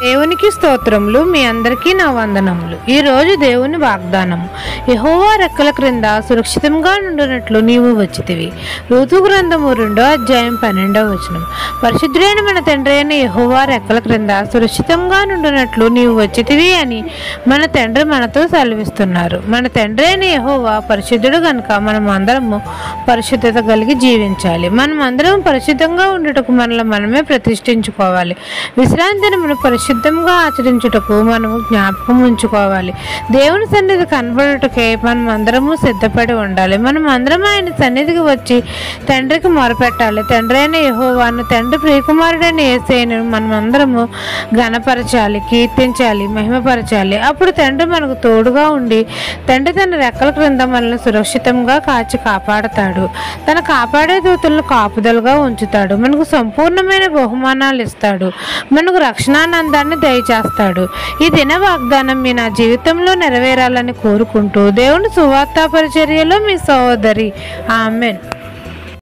దేవునికి స్తోత్రములు. మీ అందరికీ నా వందనములు. ఈ రోజు దేవుని వాగ్దానము. యెహోవా రెక్కల క్రింద సురక్షితంగా నుండినట్లు నీవు వచ్చితివి. ఋతు గ్రంథము 2వ అధ్యాయం 12వ వచనం. పరిశుద్ధుడైన మన తండ్రి అయిన యెహోవా రెక్కల క్రింద సురక్షితంగా నుండినట్లు నీవు వచ్చితివి అని మన తండ్రి మనతో సెలవిస్తున్నారు. మన తండ్రి అయిన యెహోవా పరిశుద్ధుడు కనుక మనం అందరము పరిశుద్ధత కలిగి జీవించాలి. మనం అందరం పరిశుద్ధంగా ఉండుటకు మనల్ని మనమే ప్రతిష్ఠించుకోవాలి. విశ్రాంతి దినమును పరిశుద్ధంగా ఆచరించుటకు మనము జ్ఞాపకం ఉంచుకోవాలి. దేవుని సన్నిధి కనబడుటకే మనం అందరము సిద్ధపడి ఉండాలి. మనం అందరం ఆయన సన్నిధికి వచ్చి తండ్రికి మొరపెట్టాలి. తండ్రి అయిన యెహోవాను, తండ్రి ప్రియకుమారుడైన యేసయ్యను మనం అందరము ఘనపరచాలి, కీర్తించాలి, మహిమపరచాలి. అప్పుడు తండ్రి మనకు తోడుగా ఉండి తండ్రి తన రెక్కల క్రింద మనల్ని సురక్షితంగా కాచి కాపాడతాడు. తన కాపాడే దూతలను కాపుదలుగా ఉంచుతాడు. మనకు సంపూర్ణమైన బహుమానాలు ఇస్తాడు. మనకు రక్షణానందాన్ని దయచేస్తాడు. ఈ దిన వాగ్దానం మీ నా జీవితంలో నెరవేరాలని కోరుకుంటూ దేవుని సువార్తా పరిచర్యలో మీ సహోదరి. ఆమెన్.